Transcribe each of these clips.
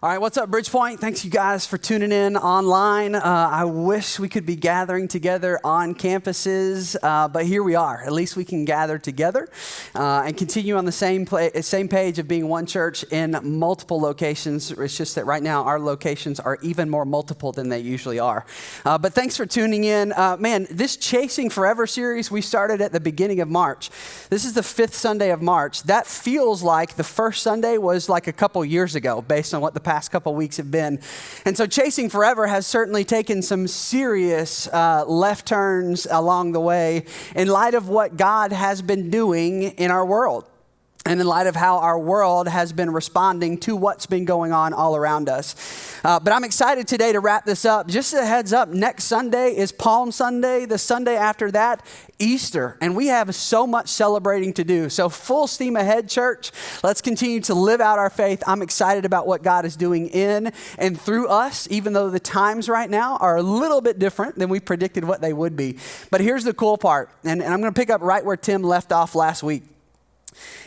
All right, what's up, Bridgepoint? Thanks, you guys, for tuning in online. I wish we could be gathering together on campuses, but here we are. At least we can gather together and continue on the same page of being one church in multiple locations. It's just that right now our locations are even more multiple than they usually are. But thanks for tuning in. Man, this Chasing Forever series we started at the beginning of March. This is the 5th Sunday of March. That feels like the first Sunday was like a couple years ago, based on what the past couple weeks have been. And so Chasing Forever has certainly taken some serious left turns along the way in light of what God has been doing in our world. And in light of how our world has been responding to what's been going on all around us. But I'm excited today to wrap this up. Just a heads up, next Sunday is Palm Sunday. The Sunday after that, Easter. And we have so much celebrating to do. So full steam ahead, church. Let's continue to live out our faith. I'm excited about what God is doing in and through us, even though the times right now are a little bit different than we predicted what they would be. But here's the cool part. And I'm going to pick up right where Tim left off last week.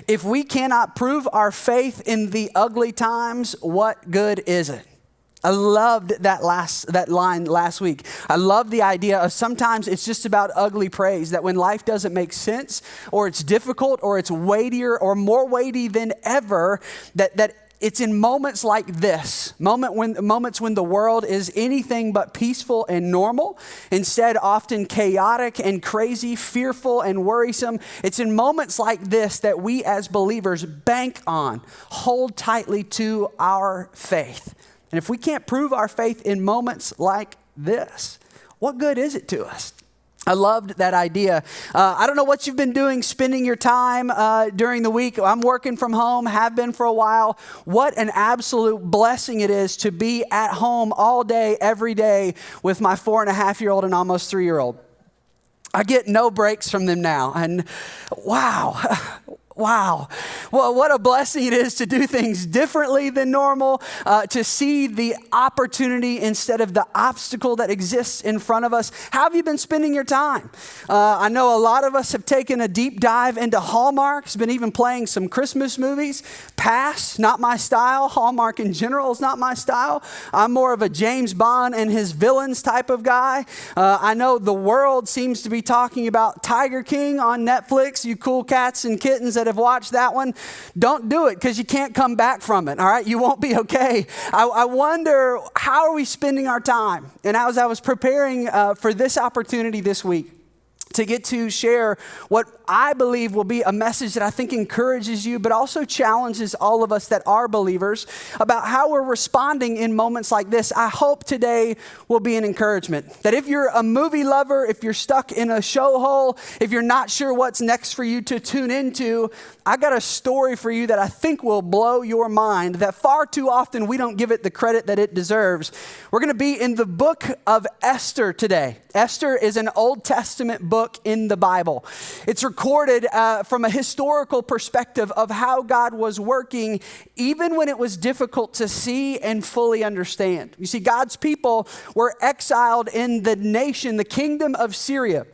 If we cannot prove our faith in the ugly times, what good is it? I loved that line last week. I love the idea of sometimes it's just about ugly praise, that when life doesn't make sense or it's difficult or it's weightier or more weighty than ever, that it's in moments like this, moments when the world is anything but peaceful and normal, instead often chaotic and crazy, fearful and worrisome. It's in moments like this that we as believers bank on, hold tightly to our faith. And if we can't prove our faith in moments like this, what good is it to us? I loved that idea. I don't know what you've been doing, spending your time during the week. I'm working from home, have been for a while. What an absolute blessing it is to be at home all day, every day with my 4.5-year-old and almost 3-year-old. I get no breaks from them now. And wow. Wow. Well, what a blessing it is to do things differently than normal, to see the opportunity instead of the obstacle that exists in front of us. How have you been spending your time? I know a lot of us have taken a deep dive into Hallmark, been even playing some Christmas movies. Pass, not my style. Hallmark in general is not my style. I'm more of a James Bond and his villains type of guy. I know the world seems to be talking about Tiger King on Netflix. You cool cats and kittens that have watched that one, don't do it because you can't come back from it, all right? You won't be okay. I wonder, how are we spending our time? And as I was preparing for this opportunity this week, to get to share what I believe will be a message that I think encourages you, but also challenges all of us that are believers about how we're responding in moments like this. I hope today will be an encouragement. That if you're a movie lover, if you're stuck in a show hole, if you're not sure what's next for you to tune into, I got a story for you that I think will blow your mind, that far too often we don't give it the credit that it deserves. We're going to be in the book of Esther today. Esther is an Old Testament book in the Bible. It's recorded from a historical perspective of how God was working even when it was difficult to see and fully understand. You see, God's people were exiled in the nation, the kingdom of Syria.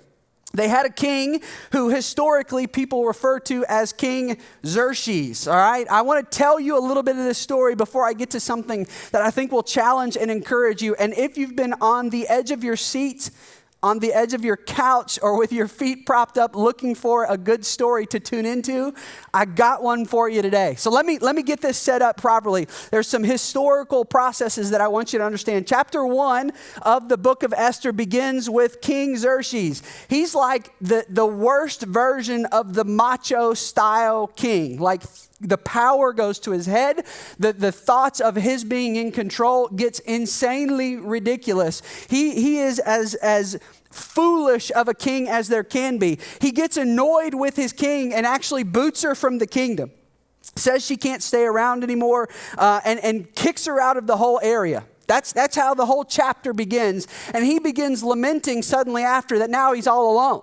They had a king who historically people refer to as King Xerxes, all right? I want to tell you a little bit of this story before I get to something that I think will challenge and encourage you. And if you've been on the edge of your seat, on the edge of your couch, or with your feet propped up looking for a good story to tune into, I got one for you today. So let me get this set up properly. There's some historical processes that I want you to understand. Chapter 1 of the book of Esther begins with King Xerxes. He's like the worst version of the macho style king. Like, the power goes to his head. The thoughts of his being in control gets insanely ridiculous. He is as foolish of a king as there can be. He gets annoyed with his king and actually boots her from the kingdom. Says she can't stay around anymore and kicks her out of the whole area. That's how the whole chapter begins. And he begins lamenting suddenly after that now he's all alone.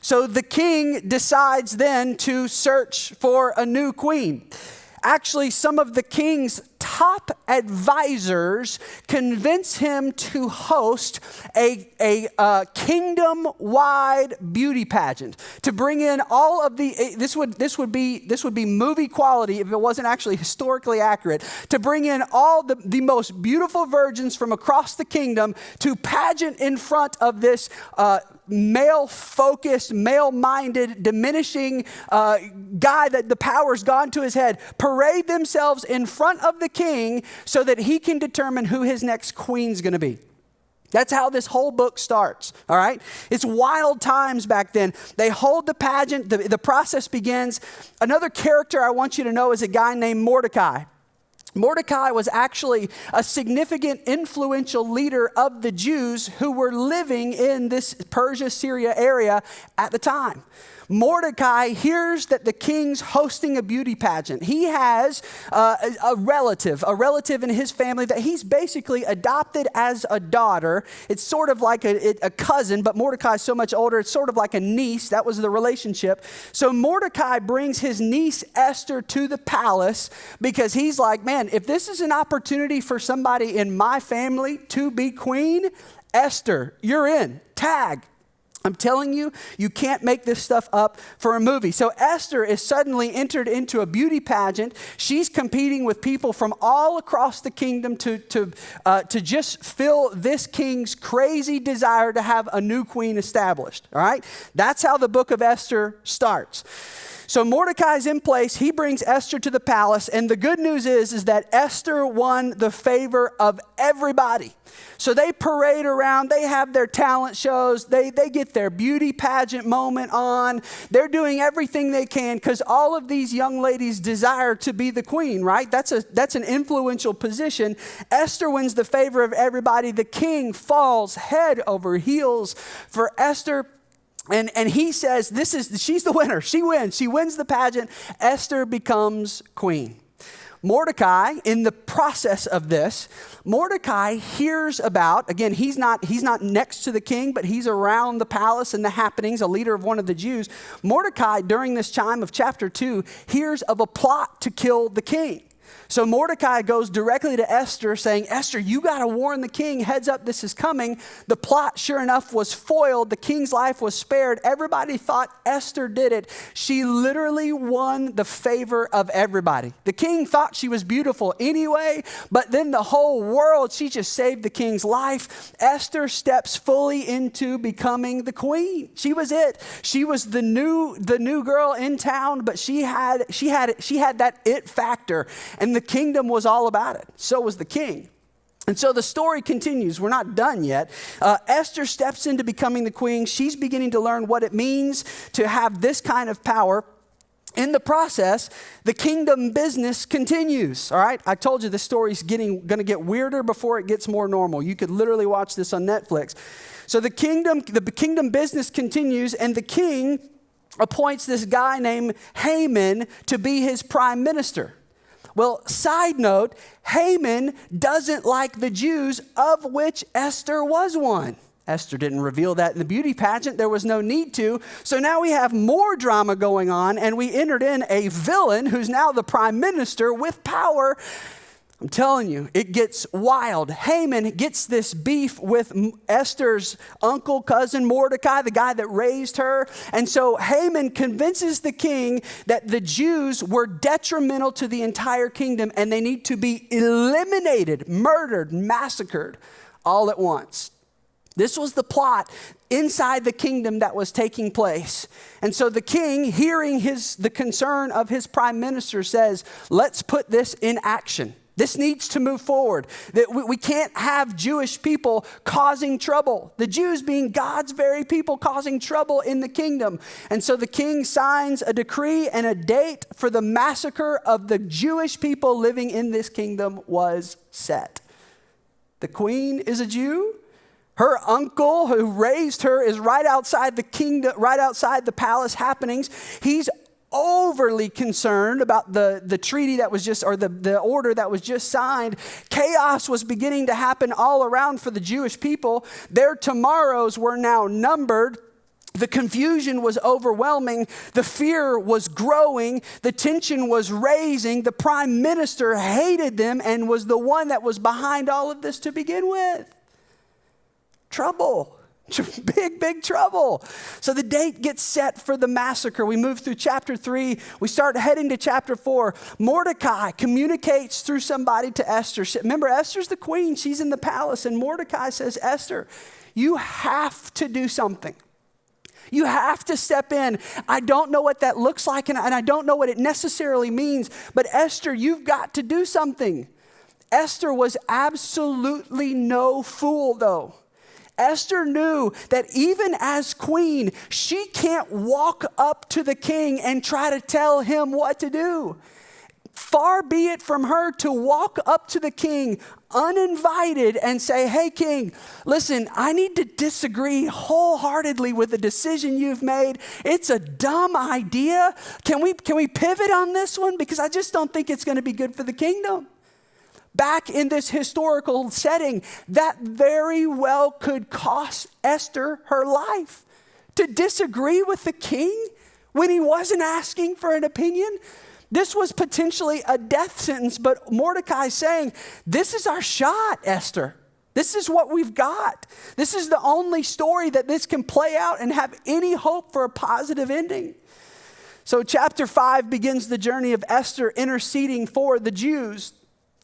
So the king decides then to search for a new queen. Actually, some of the king's top top advisors convince him to host a kingdom-wide beauty pageant to bring in all of this would be movie quality if it wasn't actually historically accurate, to bring in all the most beautiful virgins from across the kingdom to pageant in front of this male-focused, male-minded, diminishing guy that the power's gone to his head, parade themselves in front of the king so that he can determine who his next queen's going to be. That's how this whole book starts, all right? It's wild times back then. They hold the pageant. The process begins. Another character I want you to know is a guy named Mordecai. Mordecai was actually a significant, influential leader of the Jews who were living in this Persia, Syria area at the time. Mordecai hears that the king's hosting a beauty pageant. He has a relative in his family that he's basically adopted as a daughter. It's sort of like a cousin, but Mordecai's so much older, it's sort of like a niece. That was the relationship. So Mordecai brings his niece Esther to the palace because he's like, man, if this is an opportunity for somebody in my family to be queen, Esther, you're in. Tag. I'm telling you, you can't make this stuff up for a movie. So Esther is suddenly entered into a beauty pageant. She's competing with people from all across the kingdom to just fill this king's crazy desire to have a new queen established. All right? That's how the book of Esther starts. So Mordecai's in place. He brings Esther to the palace. And the good news is that Esther won the favor of everybody. So they parade around. They have their talent shows. They get their beauty pageant moment on. They're doing everything they can because all of these young ladies desire to be the queen, right? That's an influential position. Esther wins the favor of everybody. The king falls head over heels for Esther. And he says, she's the winner. She wins. She wins the pageant. Esther becomes queen. Mordecai, in the process of this, Mordecai hears about, again, he's not next to the king, but he's around the palace and the happenings, a leader of one of the Jews. Mordecai, during this time of chapter 2, hears of a plot to kill the king. So Mordecai goes directly to Esther saying, Esther, you got to warn the king, heads up, this is coming. The plot, sure enough, was foiled. The king's life was spared. Everybody thought Esther did it. She literally won the favor of everybody. The king thought she was beautiful anyway, but then the whole world, she just saved the king's life. Esther steps fully into becoming the queen. She was it. She was the new girl in town, but she had that it factor. And the kingdom was all about it. So was the king. And so the story continues. We're not done yet. Esther steps into becoming the queen. She's beginning to learn what it means to have this kind of power. In the process, the kingdom business continues. All right. I told you this story's going to get weirder before it gets more normal. You could literally watch this on Netflix. So the kingdom business continues, and the king appoints this guy named Haman to be his prime minister. Well, side note, Haman doesn't like the Jews, of which Esther was one. Esther didn't reveal that in the beauty pageant. There was no need to. So now we have more drama going on, and we entered in a villain who's now the prime minister with power. I'm telling you, it gets wild. Haman gets this beef with Esther's uncle, cousin Mordecai, the guy that raised her. And so Haman convinces the king that the Jews were detrimental to the entire kingdom and they need to be eliminated, murdered, massacred all at once. This was the plot inside the kingdom that was taking place. And so the king, hearing the concern of his prime minister, says, let's put this in action. This needs to move forward. That we can't have Jewish people causing trouble. The Jews being God's very people causing trouble in the kingdom. And so the king signs a decree, and a date for the massacre of the Jewish people living in this kingdom was set. The queen is a Jew. Her uncle who raised her is right outside the kingdom, right outside the palace happenings. He's overly concerned about the treaty that was just, or the order that was just signed. Chaos was beginning to happen all around for the Jewish people. Their tomorrows were now numbered. The confusion was overwhelming. The fear was growing. The tension was raising. The prime minister hated them and was the one that was behind all of this to begin with. Trouble. Big trouble. So the date gets set for the massacre. We move through chapter 3. We start heading to chapter 4. Mordecai communicates through somebody to Esther. Remember, Esther's the queen. She's in the palace. And Mordecai says, Esther, you have to do something. You have to step in. I don't know what that looks like, and I don't know what it necessarily means. But Esther, you've got to do something. Esther was absolutely no fool, though. Esther knew that even as queen, she can't walk up to the king and try to tell him what to do. Far be it from her to walk up to the king uninvited and say, hey, king, listen, I need to disagree wholeheartedly with the decision you've made. It's a dumb idea. Can we pivot on this one? Because I just don't think it's going to be good for the kingdom. Back in this historical setting, that very well could cost Esther her life. To disagree with the king when he wasn't asking for an opinion, this was potentially a death sentence, but Mordecai saying, this is our shot, Esther. This is what we've got. This is the only story that this can play out and have any hope for a positive ending. So chapter 5 begins the journey of Esther interceding for the Jews.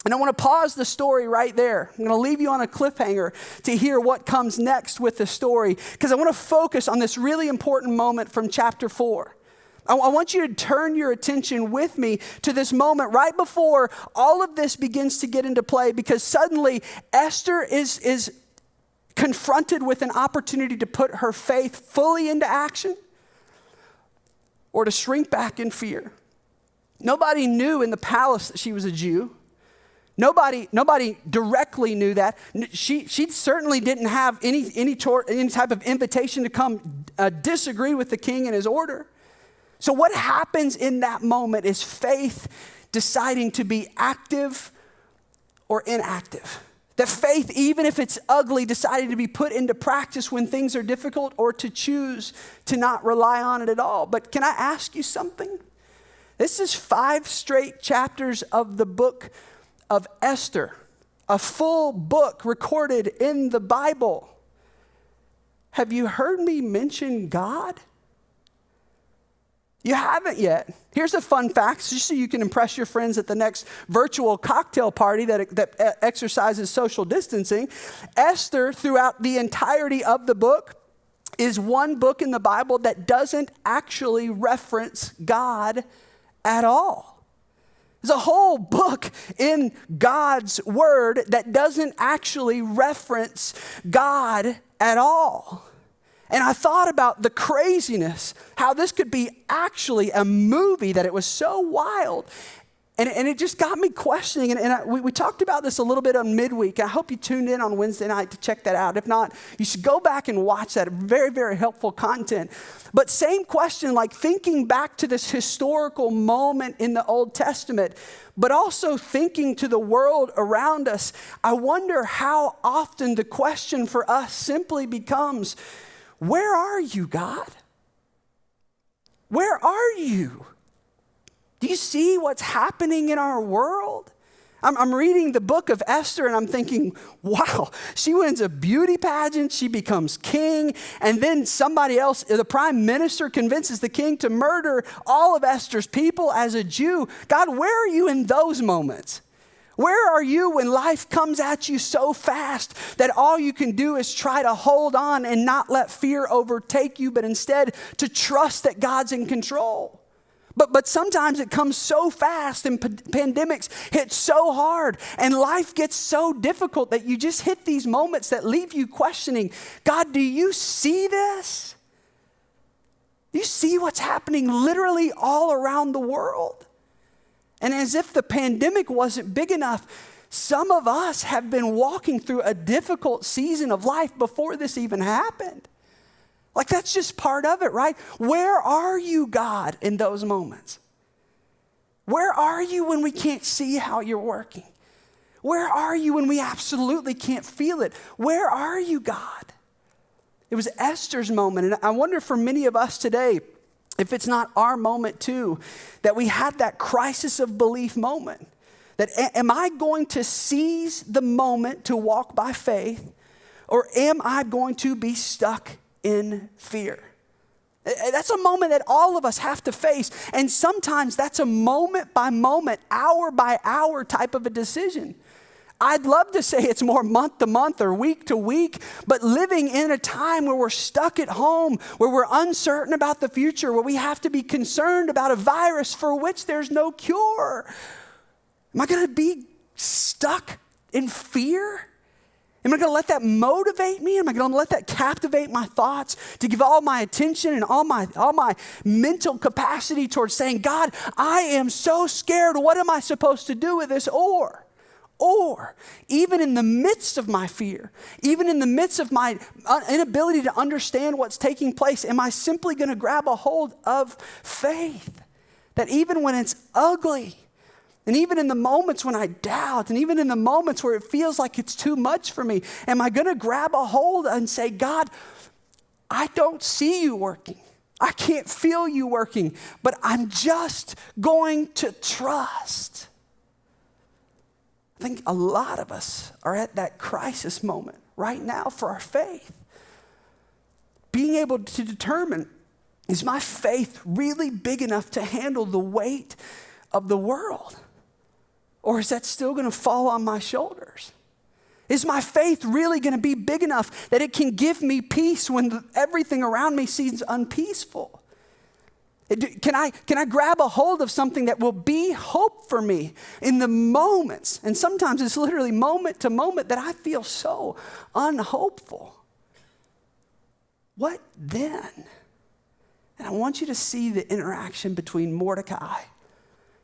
And I want to pause the story right there. I'm going to leave you on a cliffhanger to hear what comes next with the story, because I want to focus on this really important moment from chapter 4. I want you to turn your attention with me to this moment right before all of this begins to get into play, because suddenly Esther is confronted with an opportunity to put her faith fully into action or to shrink back in fear. Nobody knew in the palace that she was a Jew. Nobody directly knew that. She certainly didn't have any type of invitation to come disagree with the king and his order. So what happens in that moment is faith deciding to be active or inactive. That faith, even if it's ugly, deciding to be put into practice when things are difficult, or to choose to not rely on it at all. But can I ask you something? This is 5 straight chapters of the book of Esther, a full book recorded in the Bible. Have you heard me mention God? You haven't yet. Here's a fun fact, just so you can impress your friends at the next virtual cocktail party that exercises social distancing. Esther, throughout the entirety of the book, is one book in the Bible that doesn't actually reference God at all. There's a whole book in God's word that doesn't actually reference God at all. And I thought about the craziness, how this could be actually a movie, that it was so wild. And it just got me questioning. We talked about this a little bit on midweek. I hope you tuned in on Wednesday night to check that out. If not, you should go back and watch that. Very, very helpful content. But same question, like thinking back to this historical moment in the Old Testament, but also thinking to the world around us. I wonder how often the question for us simply becomes, where are you, God? Where are you? Do you see what's happening in our world? I'm reading the book of Esther and I'm thinking, wow, she wins a beauty pageant, she becomes king, and then somebody else, the prime minister, convinces the king to murder all of Esther's people as a Jew. God, where are you in those moments? Where are you when life comes at you so fast that all you can do is try to hold on and not let fear overtake you, but instead to trust that God's in control? But sometimes it comes so fast, and pandemics hit so hard, and life gets so difficult that you just hit these moments that leave you questioning, God, do you see this? Do you see what's happening literally all around the world? And as if the pandemic wasn't big enough, some of us have been walking through a difficult season of life before this even happened. Like, that's just part of it, right? Where are you, God, in those moments? Where are you when we can't see how you're working? Where are you when we absolutely can't feel it? Where are you, God? It was Esther's moment. And I wonder for many of us today, if it's not our moment too, that we had that crisis of belief moment. That am I going to seize the moment to walk by faith, or am I going to be stuck in fear? That's a moment that all of us have to face. And sometimes that's a moment by moment, hour by hour type of a decision. I'd love to say it's more month to month or week to week, but living in a time where we're stuck at home, where we're uncertain about the future, where we have to be concerned about a virus for which there's no cure. Am I going to be stuck in fear? Am I going to let that motivate me? Am I going to let that captivate my thoughts to give all my attention and all my mental capacity towards saying, God, I am so scared. What am I supposed to do with this? Or even in the midst of my fear, even in the midst of my inability to understand what's taking place, am I simply going to grab a hold of faith that even when it's ugly, and even in the moments when I doubt, and even in the moments where it feels like it's too much for me, am I going to grab a hold and say, God, I don't see you working. I can't feel you working, but I'm just going to trust. I think a lot of us are at that crisis moment right now for our faith. Being able to determine, is my faith really big enough to handle the weight of the world? Or is that still going to fall on my shoulders? Is my faith really going to be big enough that it can give me peace when everything around me seems unpeaceful? Can I grab a hold of something that will be hope for me in the moments? And sometimes it's literally moment to moment that I feel so unhopeful. What then? And I want you to see the interaction between Mordecai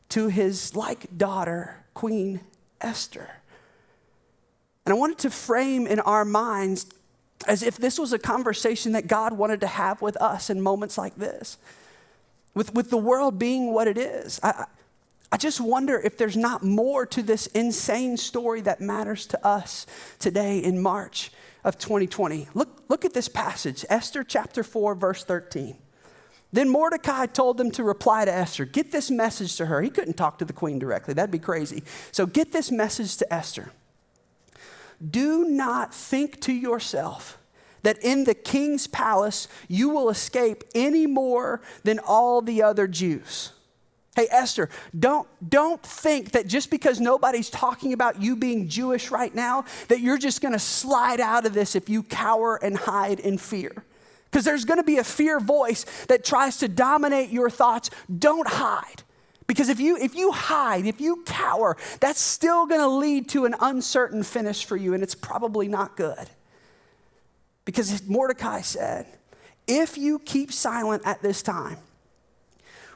to his daughter, Queen Esther. And I wanted to frame in our minds as if this was a conversation that God wanted to have with us in moments like this. With the world being what it is, I just wonder if there's not more to this insane story that matters to us today in March of 2020. Look at this passage, Esther chapter 4, verse 13. Then Mordecai told them to reply to Esther. Get this message to her. He couldn't talk to the queen directly. That'd be crazy. So get this message to Esther. Do not think to yourself that in the king's palace you will escape any more than all the other Jews. Hey, Esther, don't think that just because nobody's talking about you being Jewish right now, that you're just going to slide out of this if you cower and hide in fear. Because there's going to be a fear voice that tries to dominate your thoughts. Don't hide. Because if you hide, if you cower, that's still going to lead to an uncertain finish for you, and it's probably not good. Because Mordecai said, if you keep silent at this time,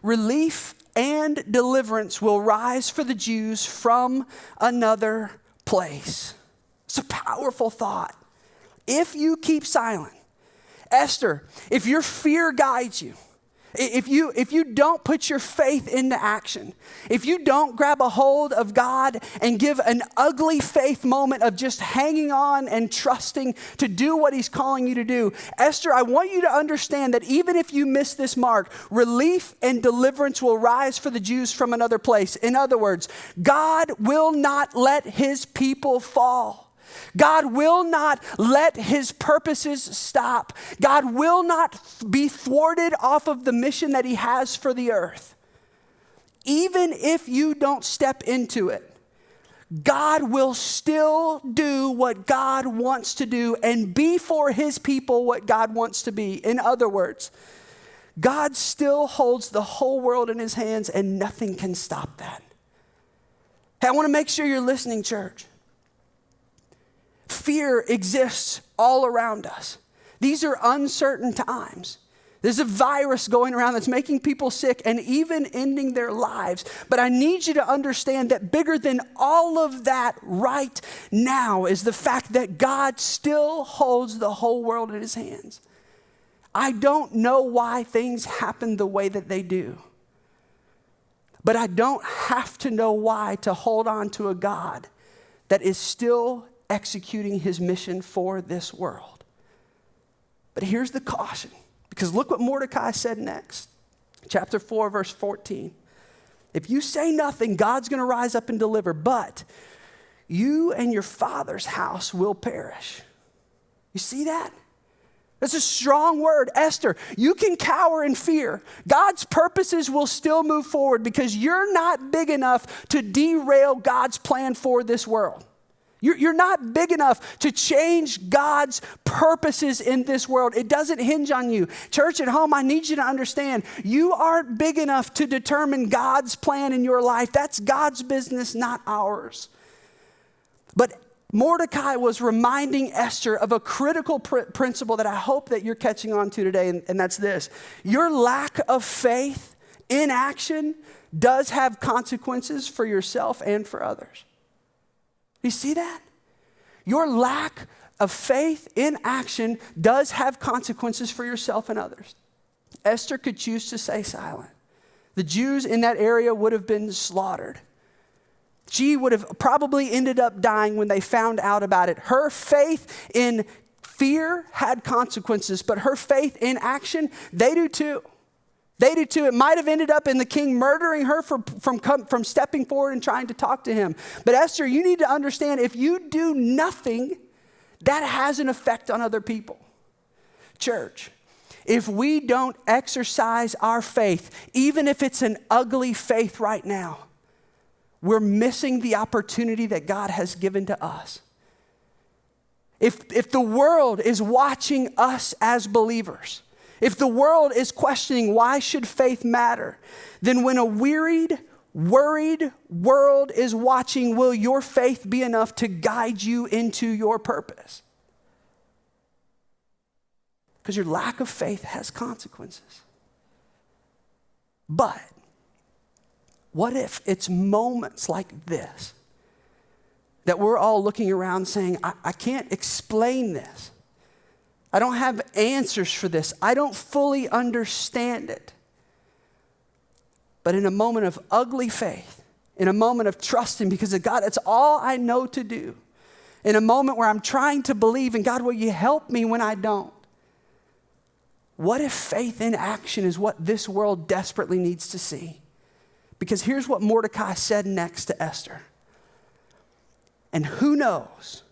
relief and deliverance will rise for the Jews from another place. It's a powerful thought. If you keep silent, Esther, if your fear guides you, if you don't put your faith into action, if you don't grab a hold of God and give an ugly faith moment of just hanging on and trusting to do what he's calling you to do, Esther, I want you to understand that even if you miss this mark, relief and deliverance will rise for the Jews from another place. In other words, God will not let his people fall. God will not let his purposes stop. God will not be thwarted off of the mission that he has for the earth. Even if you don't step into it, God will still do what God wants to do and be for his people what God wants to be. In other words, God still holds the whole world in his hands and nothing can stop that. Hey, I want to make sure you're listening, church. Fear exists all around us. These are uncertain times. There's a virus going around that's making people sick and even ending their lives. But I need you to understand that bigger than all of that right now is the fact that God still holds the whole world in his hands. I don't know why things happen the way that they do. But I don't have to know why to hold on to a God that is still executing his mission for this world. But here's the caution, because look what Mordecai said next. Chapter 4, verse 14. If you say nothing, God's going to rise up and deliver, but you and your father's house will perish. You see that? That's a strong word. Esther, you can cower in fear. God's purposes will still move forward because you're not big enough to derail God's plan for this world. You're not big enough to change God's purposes in this world. It doesn't hinge on you. Church at home, I need you to understand, you aren't big enough to determine God's plan in your life. That's God's business, not ours. But Mordecai was reminding Esther of a critical principle that I hope that you're catching on to today, and that's this. Your lack of faith in action does have consequences for yourself and for others. You see that? Your lack of faith in action does have consequences for yourself and others. Esther could choose to stay silent. The Jews in that area would have been slaughtered. She would have probably ended up dying when they found out about it. Her faith in fear had consequences, but her faith in action, they do too. They did too. It might have ended up in the king murdering her from stepping forward and trying to talk to him. But Esther, you need to understand, if you do nothing, that has an effect on other people. Church, if we don't exercise our faith, even if it's an ugly faith right now, we're missing the opportunity that God has given to us. If the world is watching us as believers, if the world is questioning why should faith matter, then when a wearied, worried world is watching, will your faith be enough to guide you into your purpose? Because your lack of faith has consequences. But what if it's moments like this that we're all looking around saying, I can't explain this. I don't have answers for this. I don't fully understand it. But in a moment of ugly faith, in a moment of trusting because of God, that's all I know to do. In a moment where I'm trying to believe in God, will you help me when I don't? What if faith in action is what this world desperately needs to see? Because here's what Mordecai said next to Esther. And who knows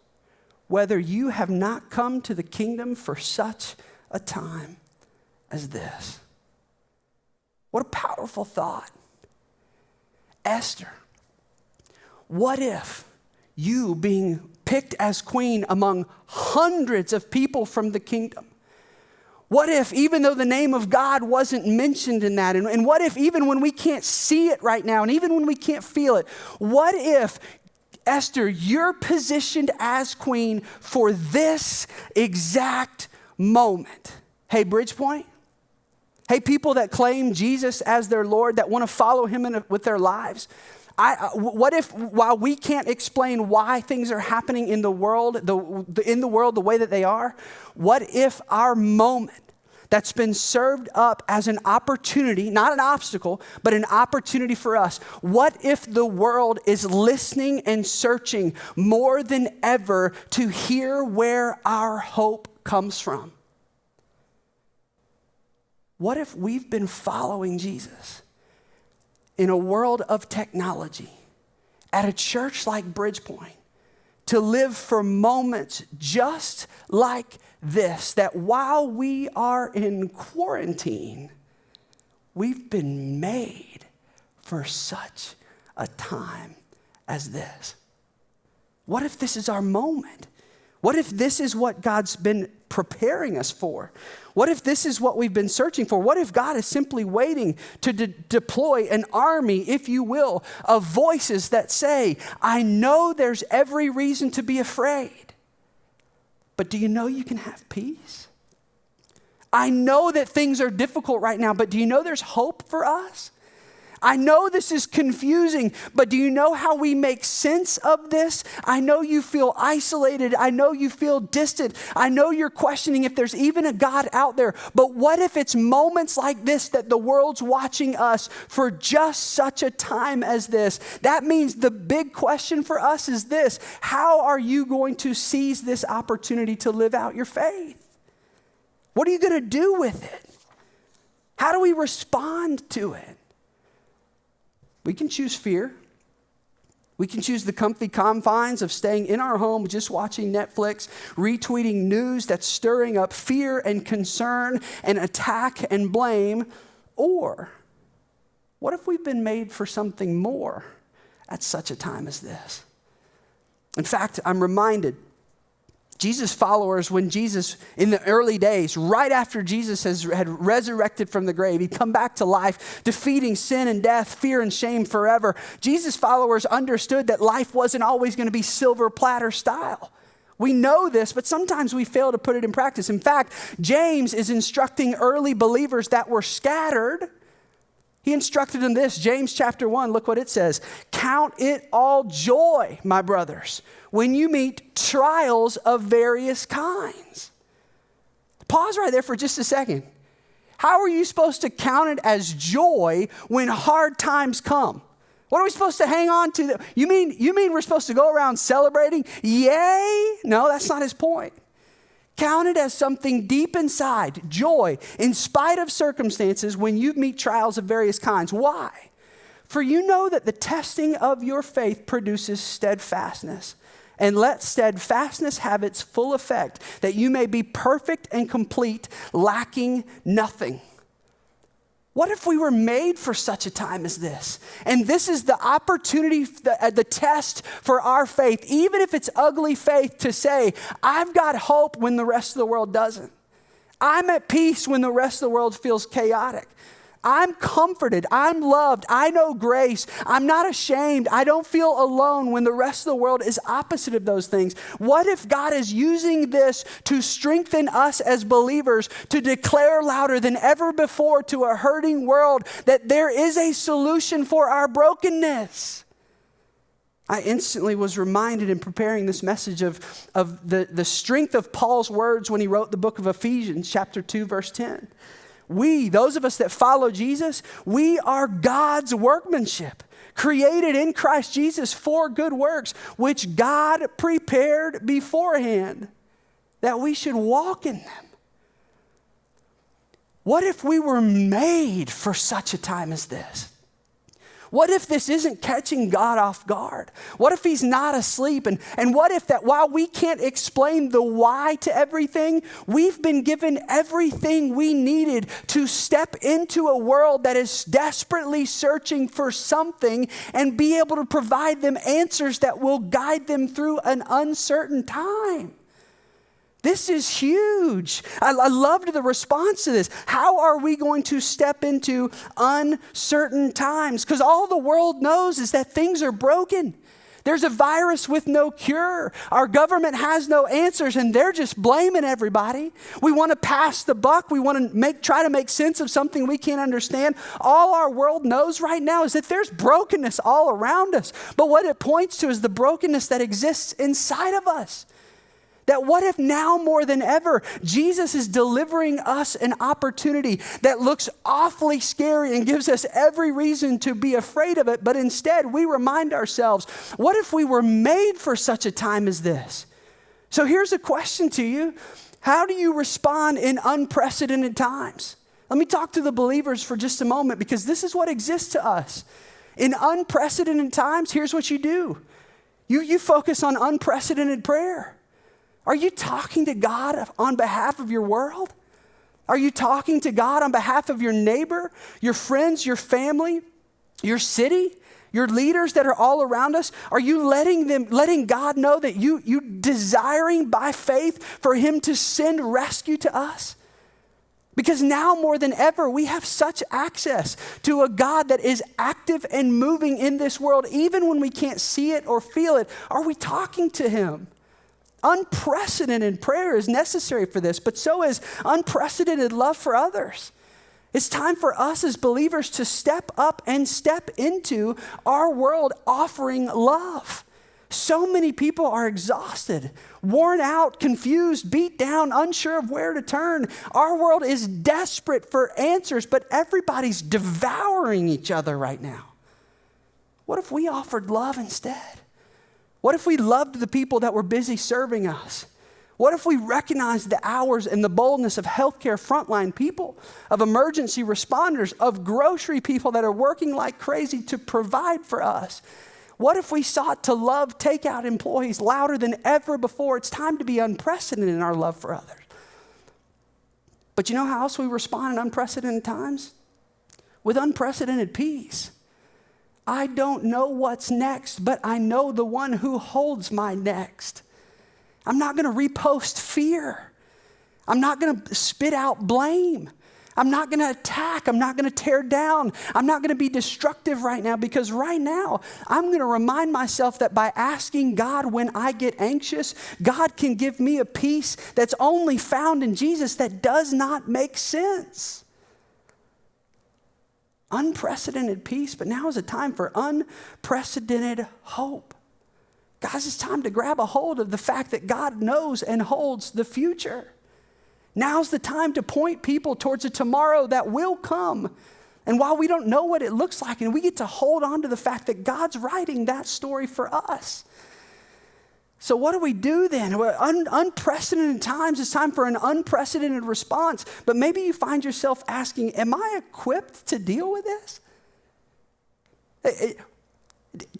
whether you have not come to the kingdom for such a time as this. What a powerful thought. Esther, what if you being picked as queen among hundreds of people from the kingdom, what if, even though the name of God wasn't mentioned in that, and what if even when we can't see it right now, and even when we can't feel it, what if, Esther, you're positioned as queen for this exact moment? Hey, Bridgepoint. Hey, people that claim Jesus as their Lord, that want to follow him with their lives. What if, while we can't explain why things are happening in the world, the way that they are, what if our moment that's been served up as an opportunity, not an obstacle, but an opportunity for us, what if the world is listening and searching more than ever to hear where our hope comes from? What if we've been following Jesus in a world of technology at a church like Bridgepoint to live for moments just like this, that while we are in quarantine, we've been made for such a time as this? What if this is our moment? What if this is what God's been preparing us for? What if this is what we've been searching for? What if God is simply waiting to deploy an army, if you will, of voices that say, I know there's every reason to be afraid, but do you know you can have peace? I know that things are difficult right now, but do you know there's hope for us? I know this is confusing, but do you know how we make sense of this? I know you feel isolated. I know you feel distant. I know you're questioning if there's even a God out there. But what if it's moments like this that the world's watching us for just such a time as this? That means the big question for us is this: how are you going to seize this opportunity to live out your faith? What are you going to do with it? How do we respond to it? We can choose fear. We can choose the comfy confines of staying in our home, just watching Netflix, retweeting news that's stirring up fear and concern and attack and blame. Or what if we've been made for something more at such a time as this? In fact, I'm reminded, Jesus' followers, when Jesus, in the early days, right after Jesus had resurrected from the grave, he'd come back to life, defeating sin and death, fear and shame forever. Jesus' followers understood that life wasn't always going to be silver platter style. We know this, but sometimes we fail to put it in practice. In fact, James is instructing early believers that were scattered. He instructed them this, James chapter 1, look what it says. Count it all joy, my brothers, when you meet trials of various kinds. Pause right there for just a second. How are you supposed to count it as joy when hard times come? What are we supposed to hang on to? You mean we're supposed to go around celebrating? Yay? No, that's not his point. Count it as something deep inside, joy, in spite of circumstances when you meet trials of various kinds. Why? For you know that the testing of your faith produces steadfastness. And let steadfastness have its full effect, that you may be perfect and complete, lacking nothing. What if we were made for such a time as this? And this is the opportunity, the test for our faith, even if it's ugly faith, to say, I've got hope when the rest of the world doesn't. I'm at peace when the rest of the world feels chaotic. I'm comforted. I'm loved. I know grace. I'm not ashamed. I don't feel alone when the rest of the world is opposite of those things. What if God is using this to strengthen us as believers to declare louder than ever before to a hurting world that there is a solution for our brokenness? I instantly was reminded in preparing this message of the strength of Paul's words when he wrote the book of Ephesians, chapter 2, verse 10. We, those of us that follow Jesus, we are God's workmanship, created in Christ Jesus for good works, which God prepared beforehand that we should walk in them. What if we were made for such a time as this? What if this isn't catching God off guard? What if he's not asleep? And what if that while we can't explain the why to everything, we've been given everything we needed to step into a world that is desperately searching for something and be able to provide them answers that will guide them through an uncertain time? This is huge. I loved the response to this. How are we going to step into uncertain times? Because all the world knows is that things are broken. There's a virus with no cure. Our government has no answers, and they're just blaming everybody. We want to pass the buck. We want to try to make sense of something we can't understand. All our world knows right now is that there's brokenness all around us. But what it points to is the brokenness that exists inside of us. That what if now more than ever, Jesus is delivering us an opportunity that looks awfully scary and gives us every reason to be afraid of it, but instead we remind ourselves, what if we were made for such a time as this? So here's a question to you. How do you respond in unprecedented times? Let me talk to the believers for just a moment, because this is what exists to us. In unprecedented times, here's what you do. You focus on unprecedented prayer. Are you talking to God on behalf of your world? Are you talking to God on behalf of your neighbor, your friends, your family, your city, your leaders that are all around us? Are you letting God know that you desiring by faith for him to send rescue to us? Because now more than ever, we have such access to a God that is active and moving in this world, even when we can't see it or feel it. Are we talking to him? Unprecedented prayer is necessary for this, but so is unprecedented love for others. It's time for us as believers to step up and step into our world offering love. So many people are exhausted, worn out, confused, beat down, unsure of where to turn. Our world is desperate for answers, but everybody's devouring each other right now. What if we offered love instead? What if we loved the people that were busy serving us? What if we recognize the hours and the boldness of healthcare frontline people, of emergency responders, of grocery people that are working like crazy to provide for us? What if we sought to love takeout employees louder than ever before? It's time to be unprecedented in our love for others. But you know how else we respond in unprecedented times? With unprecedented peace. I don't know what's next, but I know the one who holds my next. I'm not going to repost fear. I'm not going to spit out blame. I'm not going to attack. I'm not going to tear down. I'm not going to be destructive right now, because right now I'm going to remind myself that by asking God when I get anxious, God can give me a peace that's only found in Jesus that does not make sense. Unprecedented peace, but now is a time for unprecedented hope. Guys, it's time to grab a hold of the fact that God knows and holds the future. Now's the time to point people towards a tomorrow that will come. And while we don't know what it looks like, and we get to hold on to the fact that God's writing that story for us. So what do we do then? Unprecedented times, it's time for an unprecedented response. But maybe you find yourself asking, am I equipped to deal with this?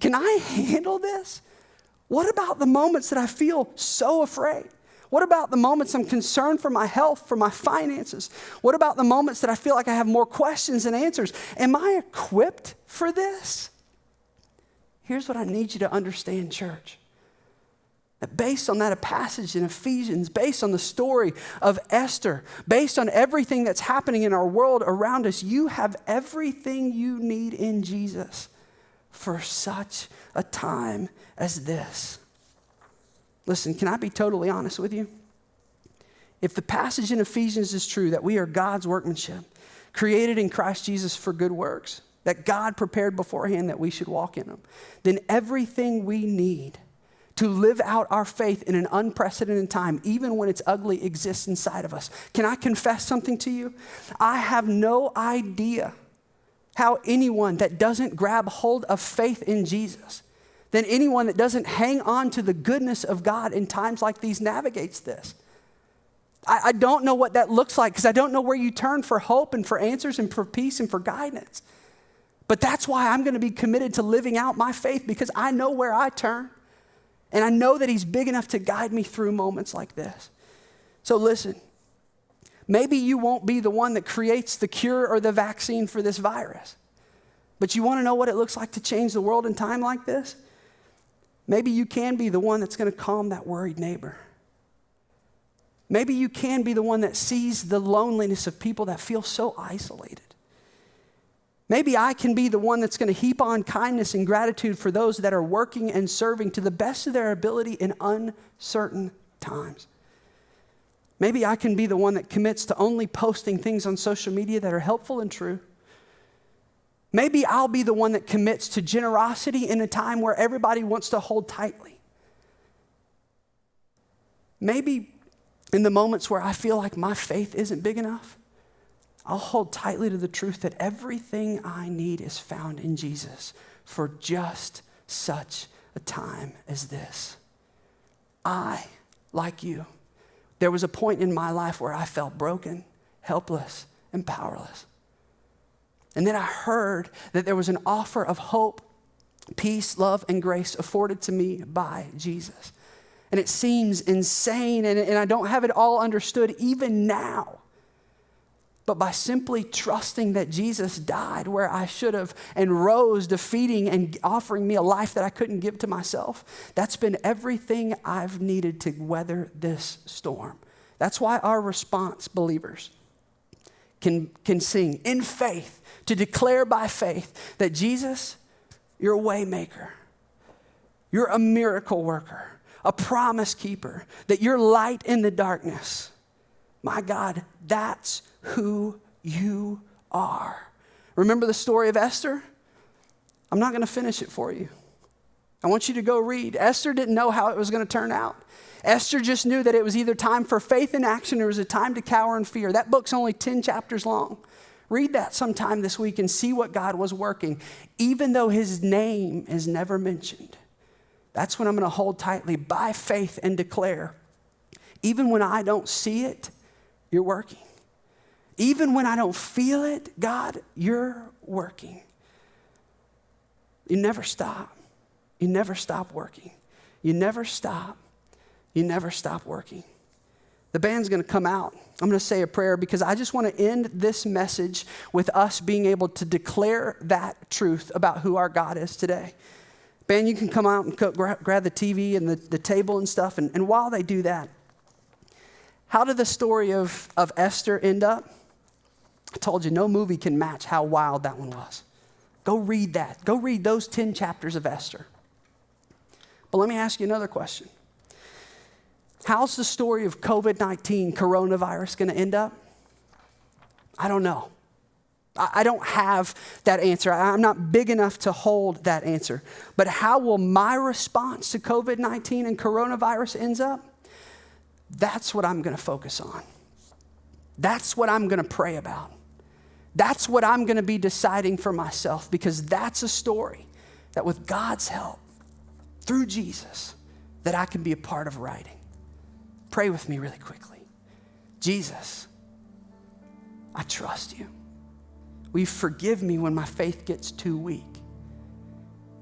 Can I handle this? What about the moments that I feel so afraid? What about the moments I'm concerned for my health, for my finances? What about the moments that I feel like I have more questions than answers? Am I equipped for this? Here's what I need you to understand, church. That based on that passage in Ephesians, based on the story of Esther, based on everything that's happening in our world around us, you have everything you need in Jesus for such a time as this. Listen, can I be totally honest with you? If the passage in Ephesians is true, that we are God's workmanship, created in Christ Jesus for good works, that God prepared beforehand that we should walk in them, then everything we need to live out our faith in an unprecedented time, even when it's ugly, exists inside of us. Can I confess something to you? I have no idea how anyone that doesn't grab hold of faith in Jesus, then anyone that doesn't hang on to the goodness of God in times like these navigates this. I don't know what that looks like, because I don't know where you turn for hope and for answers and for peace and for guidance. But that's why I'm going to be committed to living out my faith, because I know where I turn. And I know that he's big enough to guide me through moments like this. So listen, maybe you won't be the one that creates the cure or the vaccine for this virus. But you want to know what it looks like to change the world in time like this? Maybe you can be the one that's going to calm that worried neighbor. Maybe you can be the one that sees the loneliness of people that feel so isolated. Maybe I can be the one that's going to heap on kindness and gratitude for those that are working and serving to the best of their ability in uncertain times. Maybe I can be the one that commits to only posting things on social media that are helpful and true. Maybe I'll be the one that commits to generosity in a time where everybody wants to hold tightly. Maybe in the moments where I feel like my faith isn't big enough, I'll hold tightly to the truth that everything I need is found in Jesus for just such a time as this. I, like you, there was a point in my life where I felt broken, helpless, and powerless. And then I heard that there was an offer of hope, peace, love, and grace afforded to me by Jesus. And it seems insane, and I don't have it all understood even now. But by simply trusting that Jesus died where I should have and rose, defeating and offering me a life that I couldn't give to myself, that's been everything I've needed to weather this storm. That's why our response, believers, can sing in faith, to declare by faith that Jesus, you're a way maker. You're a miracle worker, a promise keeper, that you're light in the darkness. My God, that's who you are. Remember the story of Esther? I'm not going to finish it for you. I want you to go read. Esther didn't know how it was going to turn out. Esther just knew that it was either time for faith in action or it was a time to cower in fear. That book's only 10 chapters long. Read that sometime this week and see what God was working, even though his name is never mentioned. That's when I'm going to hold tightly by faith and declare, Even when I don't see it, you're working. Even when I don't feel it, God, you're working. You never stop. You never stop working. You never stop. You never stop working. The band's going to come out. I'm going to say a prayer because I just want to end this message with us being able to declare that truth about who our God is today. Band, you can come out and grab the TV and the table and stuff. And while they do that, how did the story of Esther end up? I told you, no movie can match how wild that one was. Go read that. Go read those 10 chapters of Esther. But let me ask you another question. How's the story of COVID-19, coronavirus, going to end up? I don't know. I don't have that answer. I'm not big enough to hold that answer. But how will my response to COVID-19 and coronavirus ends up? That's what I'm going to focus on. That's what I'm going to pray about. That's what I'm going to be deciding for myself, because that's a story that with God's help, through Jesus, that I can be a part of writing. Pray with me really quickly. Jesus, I trust you. Will you forgive me when my faith gets too weak?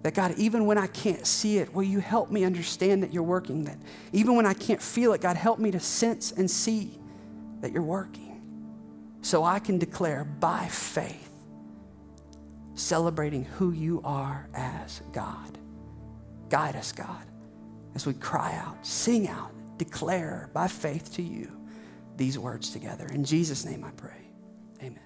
That God, even when I can't see it, will you help me understand that you're working? That even when I can't feel it, God, help me to sense and see that you're working. So I can declare by faith, celebrating who you are as God. Guide us, God, as we cry out, sing out, declare by faith to you these words together. In Jesus' name I pray, amen.